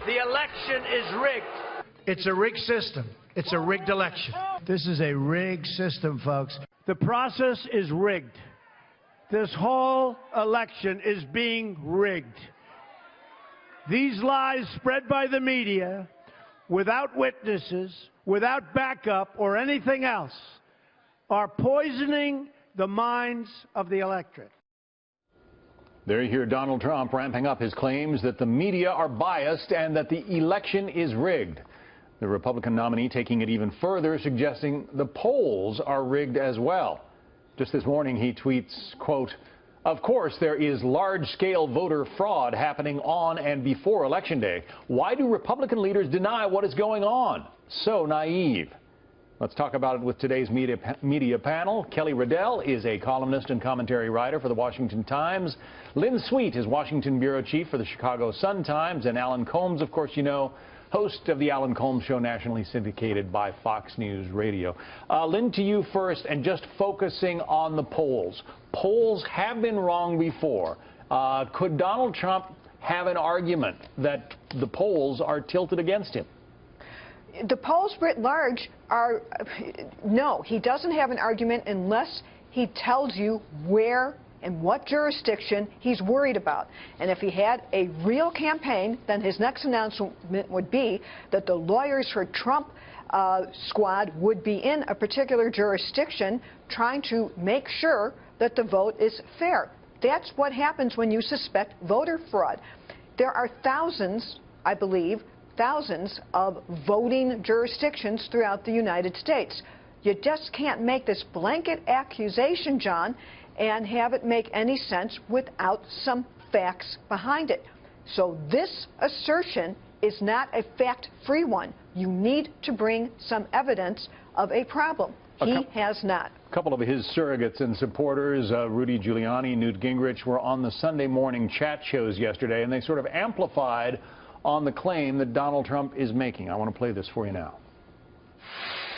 The election is rigged. It's a rigged system. It's a rigged election. This is a rigged system, folks. The process is rigged. This whole election is being rigged. These lies spread by the media, without witnesses, without backup or anything else, are poisoning the minds of the electorate. There you hear Donald Trump ramping up his claims that the media are biased and that the election is rigged. The Republican nominee taking it even further, suggesting the polls are rigged as well. Just this morning he tweets, quote, "Of course there is large-scale voter fraud happening on and before Election Day. Why do Republican leaders deny what is going on? So naive." Let's talk about it with today's media panel. Kelly Riddell is a columnist and commentary writer for the Washington Times. Lynn Sweet is Washington bureau chief for the Chicago Sun-Times. And Alan Colmes, of course, you know, host of the Alan Colmes Show, nationally syndicated by Fox News Radio. Lynn, to you first, and just focusing on the polls. Polls have been wrong before. Could Donald Trump have an argument that the polls are tilted against him? The polls writ large are, no, he doesn't have an argument unless he tells you where and what jurisdiction he's worried about. And if he had a real campaign, then his next announcement would be that the lawyers for Trump squad would be in a particular jurisdiction trying to make sure that the vote is fair. That's what happens when you suspect voter fraud. There are thousands, I believe, thousands of voting jurisdictions throughout the United States. You just can't make this blanket accusation, John, and have it make any sense without some facts behind it. So this assertion is not a fact-free one. You need to bring some evidence of a problem. He has not. A couple of his surrogates and supporters, Rudy Giuliani, Newt Gingrich, were on the Sunday morning chat shows yesterday, and they sort of amplified on the claim that Donald Trump is making. I want to play this for you now.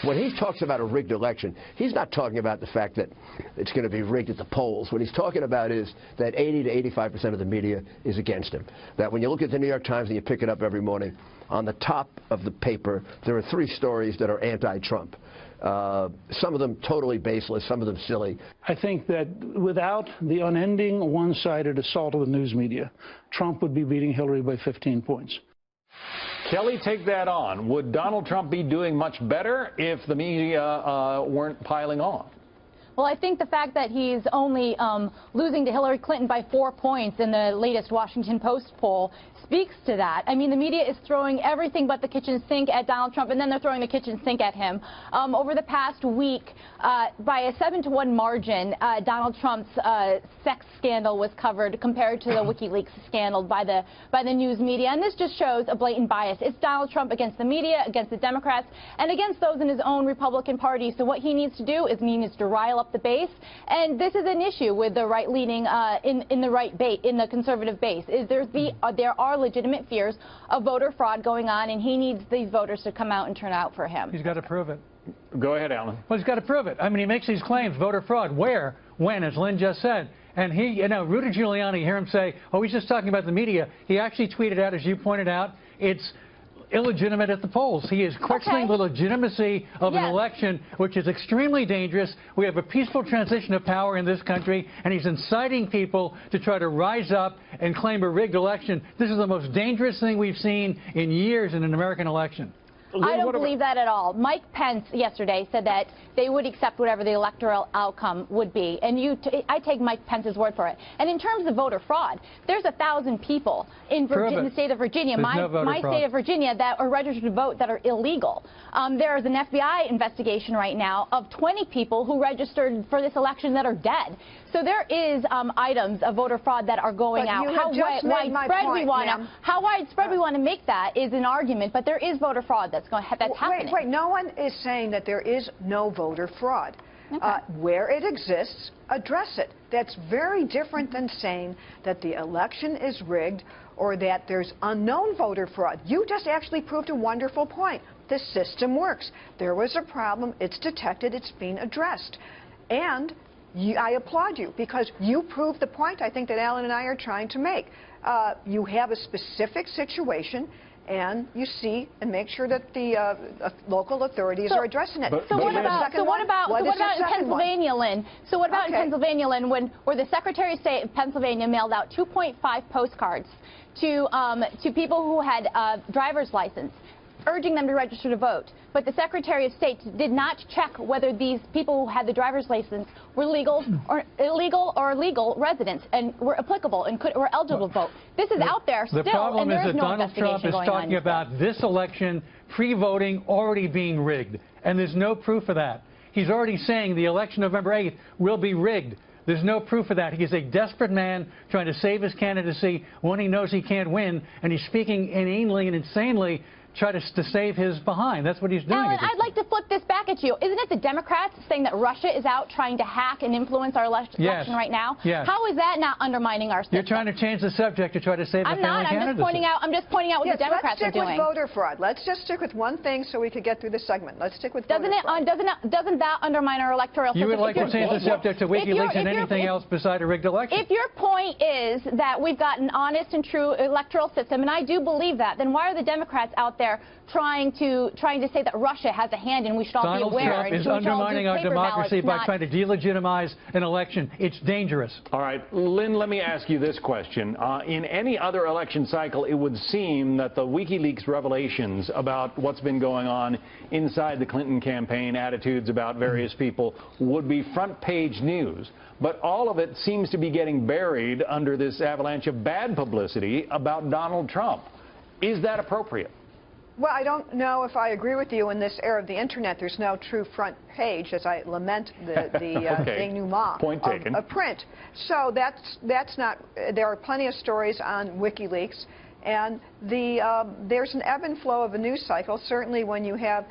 When he talks about a rigged election, he's not talking about the fact that it's going to be rigged at the polls. What he's talking about is that 80 to 85% of the media is against him. That when you look at the New York Times and you pick it up every morning, on the top of the paper, there are 3 stories that are anti-Trump. Some of them totally baseless, some of them silly. I think that without the unending one-sided assault of the news media, Trump would be beating Hillary by 15 points. Kelly, take that on. Would Donald Trump be doing much better if the media weren't piling on? Well, I think the fact that he's only losing to Hillary Clinton by 4 points in the latest Washington Post poll speaks to that. I mean, the media is throwing everything but the kitchen sink at Donald Trump, and then they're throwing the kitchen sink at him. Over the past week, by a 7-to-1 margin, Donald Trump's sex scandal was covered compared to the WikiLeaks scandal by the news media, and this just shows a blatant bias. It's Donald Trump against the media, against the Democrats, and against those in his own Republican Party. So what he needs to do is he needs to rile up the base, and this is an issue with the right-leaning in the conservative base. There are legitimate fears of voter fraud going on, and he needs these voters to come out and turn out for him. He's got to prove it. Go ahead, Alan. Well, he's got to prove it. I mean, he makes these claims, voter fraud. Where? When? As Lynn just said. And he, you know, Rudy Giuliani, hear him say, oh, he's just talking about the media. He actually tweeted out, as you pointed out, it's illegitimate at the polls. He is questioning the legitimacy of an election, which is extremely dangerous. We have a peaceful transition of power in this country, and he's inciting people to try to rise up and claim a rigged election. This is the most dangerous thing we've seen in years in an American election. I don't believe that at all. Mike Pence yesterday said that they would accept whatever the electoral outcome would be. And I take Mike Pence's word for it. And in terms of voter fraud, there's 1,000 people in the state of Virginia, my state of Virginia, that are registered to vote that are illegal. There is an FBI investigation right now of 20 people who registered for this election that are dead. So there is items of voter fraud that are going out. How widespread we want to make that is an argument, but there is voter fraud that's happening. Wait, no one is saying that there is no voter fraud. Where it exists, address it. That's very different than saying that the election is rigged or that there's unknown voter fraud. You just actually proved a wonderful point. The system works. There was a problem. It's detected. It's being addressed. And I applaud you because you proved the point I think that Alan and I are trying to make. you have a specific situation, and you see and make sure that the local authorities are addressing it. So what about in Pennsylvania, Lynn? So what about in Pennsylvania, Lynn, where the Secretary of State of Pennsylvania mailed out 2.5 postcards to people who had driver's license, urging them to register to vote. But the Secretary of State did not check whether these people who had the driver's license were legal or illegal or legal residents and were applicable and were eligible to vote. This is out there still, the problem and there is that no Donald Trump is talking about this election, pre-voting, already being rigged. And there's no proof of that. He's already saying the election November 8th will be rigged. There's no proof of that. He is a desperate man trying to save his candidacy when he knows he can't win, and he's speaking inanely and insanely to save his behind. That's what he's doing. Alan, I'd like to flip this back at you. Isn't it the Democrats saying that Russia is out trying to hack and influence our election right now? Yes. How is that not undermining our system? You're trying to change the subject to try to save the family candidacy. I'm just pointing out what the Democrats are doing. Let's stick with voter fraud. Let's just stick with one thing so we could get through this segment. Let's stick with doesn't that undermine our electoral system? You would like to change the subject to WikiLeaks and anything else beside a rigged election? If your point is that we've got an honest and true electoral system, and I do believe that, then why are the Democrats out there trying to say that Russia has a hand and we should all be aware? Donald Trump is undermining our democracy by trying to delegitimize an election. It's dangerous. All right, Lynn, let me ask you this question. In any other election cycle, it would seem that the WikiLeaks revelations about what's been going on inside the Clinton campaign, attitudes about various people, would be front page news. But all of it seems to be getting buried under this avalanche of bad publicity about Donald Trump. Is that appropriate? Well, I don't know if I agree with you. In this era of the Internet, there's no true front page, as I lament the denouement of print. So that's not. There are plenty of stories on WikiLeaks, and there's an ebb and flow of a news cycle. Certainly, when you have,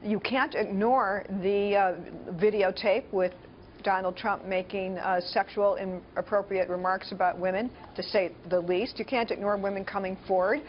you can't ignore the videotape with Donald Trump making sexual inappropriate remarks about women, to say the least. You can't ignore women coming forward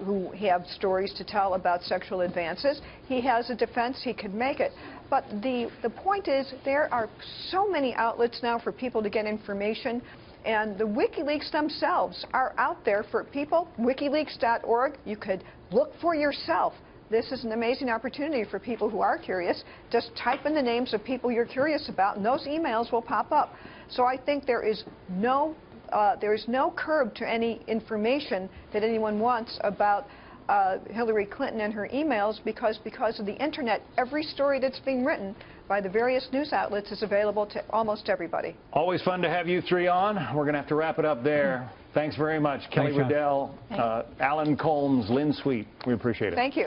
who have stories to tell about sexual advances. He has a defense. He could make it. But the point is, there are so many outlets now for people to get information, and the WikiLeaks themselves are out there for people. WikiLeaks.org. You could look for yourself. This is an amazing opportunity for people who are curious. Just type in the names of people you're curious about, and those emails will pop up. So I think there is no curb to any information that anyone wants about Hillary Clinton and her emails, because of the Internet, every story that's being written by the various news outlets is available to almost everybody. Always fun to have you three on. We're going to have to wrap it up there. Thanks very much, Kelly Riddell, Alan Colmes, Lynn Sweet. We appreciate it. Thank you.